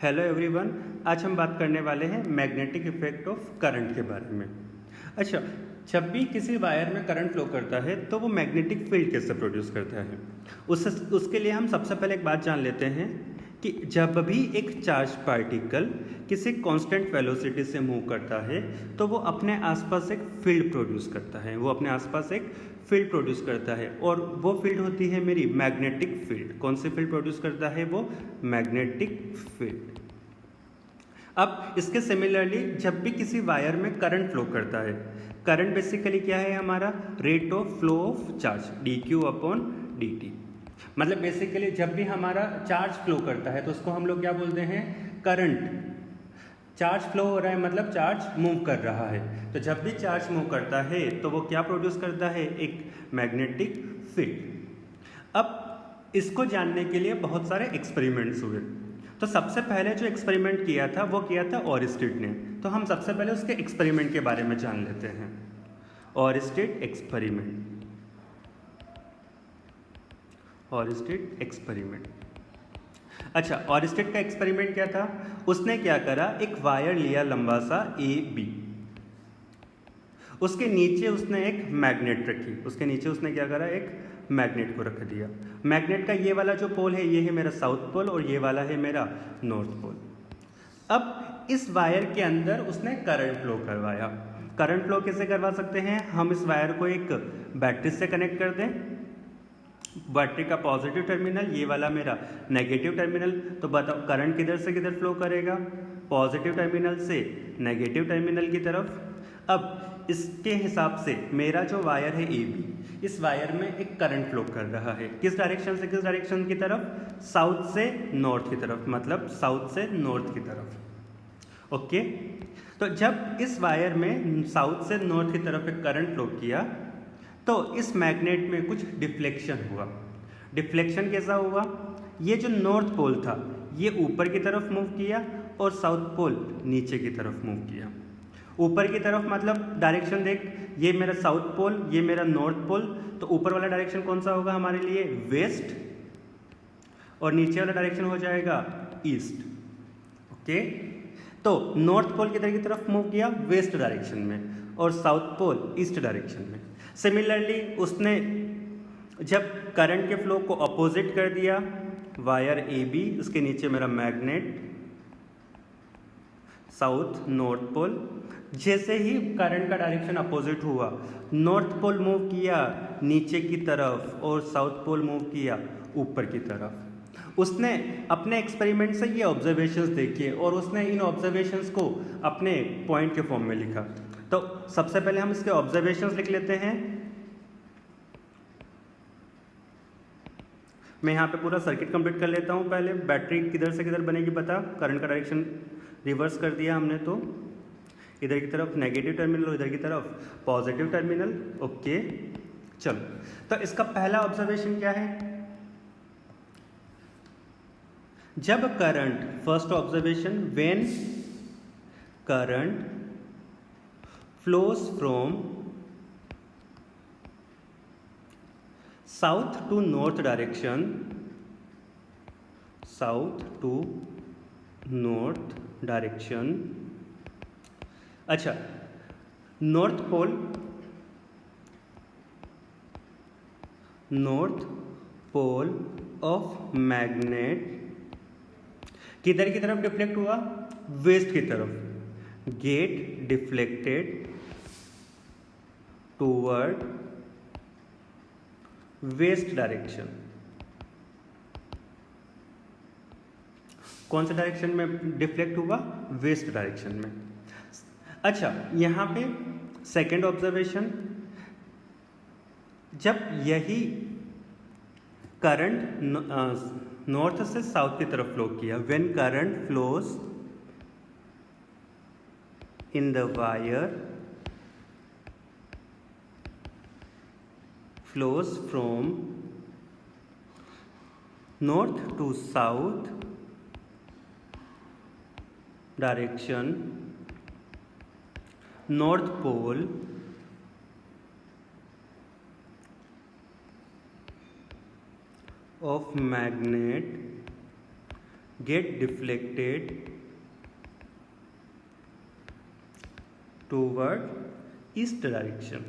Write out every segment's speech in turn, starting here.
Hello everyone. आज हम बात करने वाले हैं मैग्नेटिक इफेक्ट ऑफ करंट के बारे में। अच्छा, जब भी किसी वायर में करंट फ्लो करता है तो वो मैग्नेटिक फील्ड कैसे प्रोड्यूस करता है, उसके लिए हम सबसे पहले एक बात जान लेते हैं कि जब भी एक चार्ज पार्टिकल किसी कांस्टेंट वेलोसिटी से मूव करता है तो वो अपने आसपास एक फील्ड प्रोड्यूस करता है। वो अपने आसपास एक फील्ड प्रोड्यूस करता है और वो फील्ड होती है मेरी मैग्नेटिक फील्ड। कौन सी फील्ड प्रोड्यूस करता है? वो मैग्नेटिक फील्ड। अब इसके सिमिलरली जब भी किसी वायर में करंट फ्लो करता है, करंट बेसिकली क्या है? हमारा rate of flow of charge dq upon dt। मतलब बेसिकली जब भी हमारा चार्ज फ्लो करता है तो उसको हम लोग क्या बोलते हैं? करंट। चार्ज फ्लो हो रहा है मतलब चार्ज मूव कर रहा है। तो जब भी चार्ज मूव करता है तो वो क्या प्रोड्यूस करता है? एक मैग्नेटिक फील्ड। अब इसको जानने के लिए बहुत सारे एक्सपेरिमेंट्स हुए। तो सबसे पहले जो एक्सपेरिमेंट किया था वो किया था ऑरिस्टिड ने। तो हम सबसे पहले उसके एक्सपेरिमेंट के बारे में जान लेते हैं। ऑरिस्टिड एक्सपेरिमेंट। ऑरिस्टिड एक्सपेरिमेंट। अच्छा, ऑरिस्टिड का एक्सपेरिमेंट क्या था? उसने क्या करा, एक वायर लिया लंबा सा AB, उसके नीचे उसने एक मैग्नेट रखी। उसके नीचे उसने क्या करा, एक मैग्नेट को रख दिया। मैग्नेट का ये वाला जो पोल है ये है मेरा साउथ पोल और ये वाला है मेरा नॉर्थ पोल। अब इस वायर के अंदर उसने करंट फ्लो करवाया। करंट फ्लो कैसे करवा सकते हैं? हम इस वायर को एक बैटरी से कनेक्ट कर दें। बैटरी का पॉजिटिव टर्मिनल, ये वाला मेरा नेगेटिव टर्मिनल। तो बताओ करंट किधर से किधर फ्लो करेगा? पॉजिटिव टर्मिनल से नेगेटिव टर्मिनल की तरफ। अब इसके हिसाब से मेरा जो वायर है AB, इस वायर में एक करंट फ्लो कर रहा है। किस डायरेक्शन से किस डायरेक्शन की तरफ? साउथ से नॉर्थ की तरफ, मतलब साउथ से नॉर्थ की तरफ। ओके, तो जब इस वायर में साउथ से नॉर्थ की तरफ एक करंट फ्लो किया तो इस मैग्नेट में कुछ डिफ्लेक्शन हुआ। डिफ्लेक्शन कैसा हुआ? ये जो नॉर्थ पोल था ये ऊपर की तरफ मूव किया और साउथ पोल नीचे की तरफ मूव किया। ऊपर की तरफ मतलब डायरेक्शन देख, ये मेरा साउथ पोल, ये मेरा नॉर्थ पोल। तो ऊपर वाला डायरेक्शन कौन सा होगा हमारे लिए? वेस्ट। और नीचे वाला डायरेक्शन हो जाएगा ईस्ट। ओके, तो नॉर्थ पोल किधर की तरफ मूव किया? वेस्ट डायरेक्शन में। और साउथ पोल ईस्ट डायरेक्शन में। सिमिलरली उसने जब करंट के फ्लो को अपोजिट कर दिया, वायर AB, उसके नीचे मेरा मैग्नेट, साउथ नॉर्थ पोल। जैसे ही करंट का डायरेक्शन अपोजिट हुआ, नॉर्थ पोल मूव किया नीचे की तरफ और साउथ पोल मूव किया ऊपर की तरफ। उसने अपने एक्सपेरिमेंट से ये ऑब्जर्वेशंस देखे और उसने इन ऑब्जर्वेशंस को अपने पॉइंट के फॉर्म में लिखा। तो सबसे पहले हम इसके ऑब्जर्वेशंस लिख लेते हैं। मैं यहाँ पे पूरा सर्किट कंप्लीट कर लेता हूँ। पहले बैटरी किधर से किधर बनेगी बता। करंट का डायरेक्शन रिवर्स कर दिया हमने, तो इधर की तरफ नेगेटिव टर्मिनल और इधर की तरफ पॉजिटिव टर्मिनल। ओके, चलो, तो इसका पहला ऑब्जर्वेशन क्या है? जब current, first observation, when current flows from south to north direction, south to north direction। अच्छा, north pole, north pole of magnet किधर की तरफ डिफ्लेक्ट हुआ? वेस्ट की तरफ। Get deflected toward west direction. कौन से डायरेक्शन में डिफ्लेक्ट हुआ? वेस्ट डायरेक्शन में। अच्छा, यहां पे सेकेंड ऑब्जर्वेशन, जब यही करंट नॉर्थ से साउथ की तरफ फ्लो किया, when current flows in the wire flows from north to south direction, north pole of magnet get deflected toward east direction.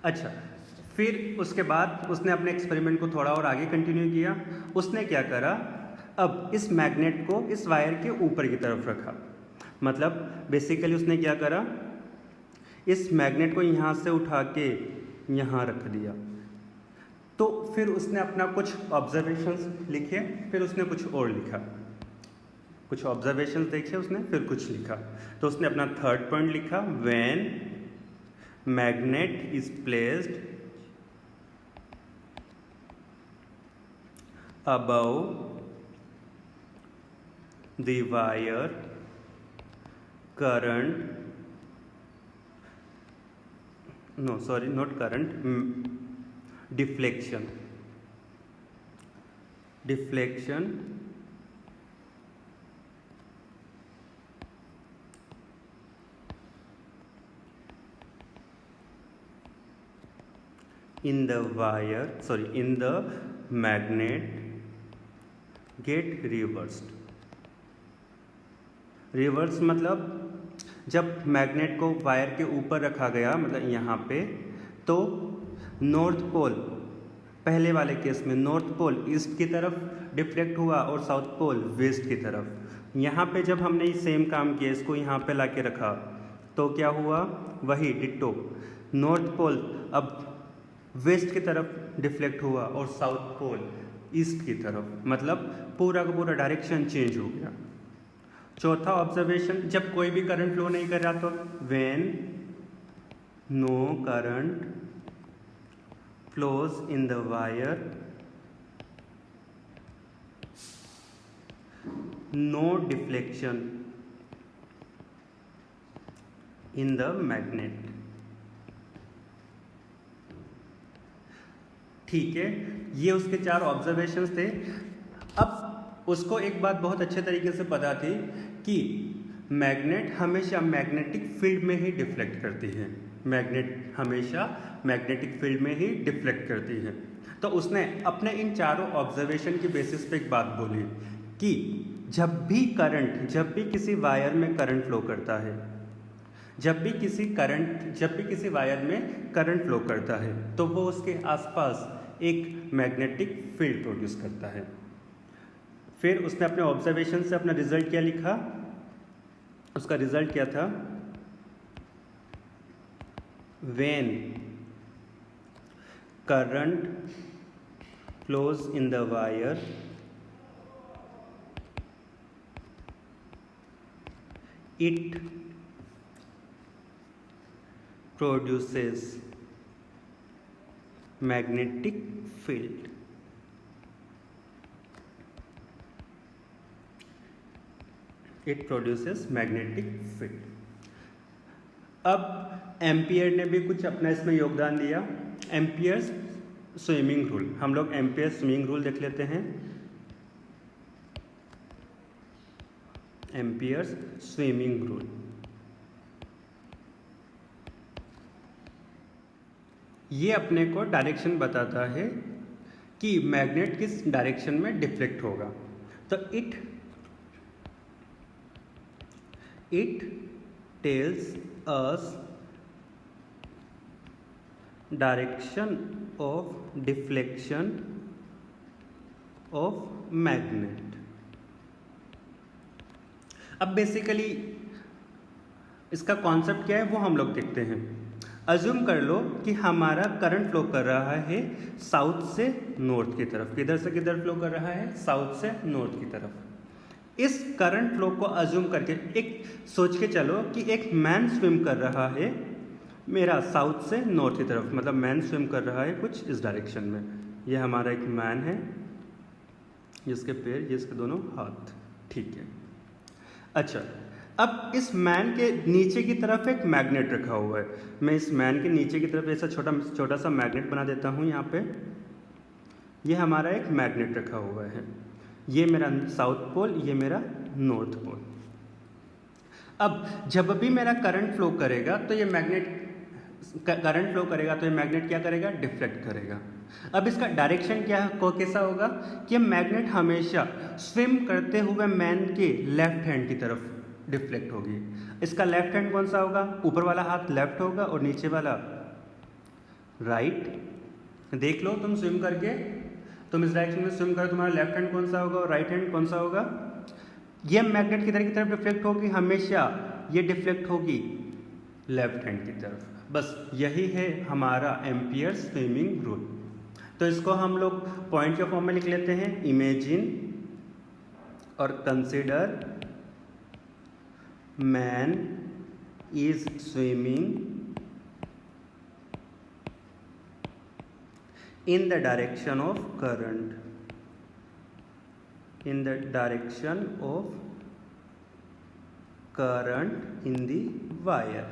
अच्छा, फिर उसके बाद उसने अपने एक्सपेरिमेंट को थोड़ा और आगे कंटिन्यू किया। उसने क्या करा, अब इस मैग्नेट को इस वायर के ऊपर की तरफ रखा। मतलब बेसिकली उसने क्या करा, इस मैग्नेट को यहाँ से उठा के यहाँ रख दिया। तो फिर उसने अपना कुछ ऑब्जर्वेशंस लिखे, फिर उसने कुछ और लिखा, कुछ ऑब्जर्वेशंस देखे उसने, फिर कुछ लिखा। तो उसने अपना थर्ड पॉइंट लिखा, when magnet is placed above the wire, current, no sorry not current, deflection in the wire, sorry in the magnet get reversed। Reverse मतलब जब मैग्नेट को वायर के ऊपर रखा गया, मतलब यहाँ पे, तो नॉर्थ पोल, पहले वाले केस में नॉर्थ पोल ईस्ट की तरफ डिफ्लेक्ट हुआ और साउथ पोल वेस्ट की तरफ। यहाँ पे जब हमने ये सेम काम किया, इसको यहाँ पे लाके रखा, तो क्या हुआ, वही डिट्टो, नॉर्थ पोल अब वेस्ट की तरफ डिफ्लेक्ट हुआ और साउथ पोल ईस्ट की तरफ, मतलब पूरा का पूरा डायरेक्शन चेंज हो गया। चौथा ऑब्जर्वेशन, जब कोई भी करंट फ्लो नहीं कर रहा, तो when no current flows in the wire, no deflection in the magnet. ठीक है, ये उसके 4 ऑब्जर्वेशंस थे। अब उसको एक बात बहुत अच्छे तरीके से पता थी कि मैग्नेट हमेशा मैग्नेटिक फील्ड में ही डिफ्लेक्ट करती है, मैग्नेट हमेशा मैग्नेटिक फील्ड में ही डिफ्लेक्ट करती है। तो उसने अपने इन चारों ऑब्जर्वेशन की बेसिस पे एक बात बोली कि जब भी किसी वायर में करंट फ्लो करता है, जब भी किसी वायर में करंट फ्लो करता है, तो वो उसके आसपास एक मैग्नेटिक फील्ड प्रोड्यूस करता है। फिर उसने अपने ऑब्जर्वेशन से अपना रिजल्ट क्या लिखा, उसका रिजल्ट क्या था, when current flows in the wire, it produces magnetic field. It produces magnetic field. अब एम्पियर ने भी कुछ अपना इसमें योगदान दिया। एम्पियर्स स्विमिंग रूल, हम लोग एम्पियर स्विमिंग रूल देख लेते हैं। एम्पियर्स स्विमिंग रूल, ये अपने को डायरेक्शन बताता है कि मैग्नेट किस डायरेक्शन में डिफ्लेक्ट होगा। तो it tells us direction of deflection of magnet. अब बेसिकली इसका कॉन्सेप्ट क्या है वो हम लोग देखते हैं। अज्यूम कर लो कि हमारा करंट फ्लो कर रहा है साउथ से नॉर्थ की तरफ। किधर से किधर फ्लो कर रहा है? साउथ से नॉर्थ की तरफ। इस करंट फ्लो को अज्यूम करके एक सोच के चलो कि एक मैन स्विम कर रहा है मेरा साउथ से नॉर्थ की तरफ, मतलब मैन स्विम कर रहा है कुछ इस डायरेक्शन में। ये हमारा एक मैन है जिसके पैर, जिसके दोनों हाथ, ठीक है। अच्छा, अब इस मैन के नीचे की तरफ एक मैग्नेट रखा हुआ है। मैं इस मैन के नीचे की तरफ ऐसा छोटा सा मैग्नेट बना देता हूँ यहाँ पे। ये हमारा एक मैग्नेट रखा हुआ है। ये मेरा साउथ पोल, ये मेरा नॉर्थ पोल। अब जब भी मेरा करंट फ्लो करेगा तो ये मैग्नेट क्या करेगा? डिफ्लेक्ट करेगा। अब इसका डायरेक्शन क्या है, को कैसा होगा कि मैग्नेट हमेशा स्विम करते हुए मैन के लेफ्ट हैंड की तरफ डिफ्लेक्ट होगी। इसका लेफ्ट हैंड कौन सा होगा, ऊपर वाला हाथ लेफ्ट होगा और नीचे वाला राइट। देख लो तुम स्विम करके, तुम इस डायरेक्शन में स्विम करो, तुम्हारा लेफ्ट हैंड कौन सा होगा और राइट हैंड कौन सा होगा। ये मैग्नेट किधर की तरफ डिफ्लेक्ट होगी, हमेशा ये डिफ्लेक्ट होगी लेफ्ट हैंड की तरफ। बस यही है हमारा एम्पियर स्विमिंग रूल। तो इसको हम लोग पॉइंट के फॉर्म में लिख लेते हैं, इमेजिन और consider man is swimming in the direction of current, in the direction of current in the wire.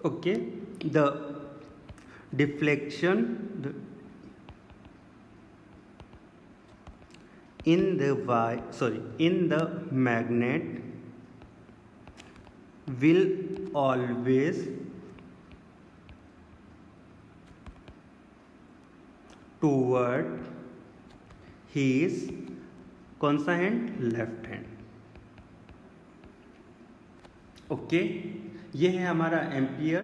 Okay, the deflection in the magnet will always toward his कौन सा हैंड, लेफ्ट हैंड। ओके, ये है हमारा ampere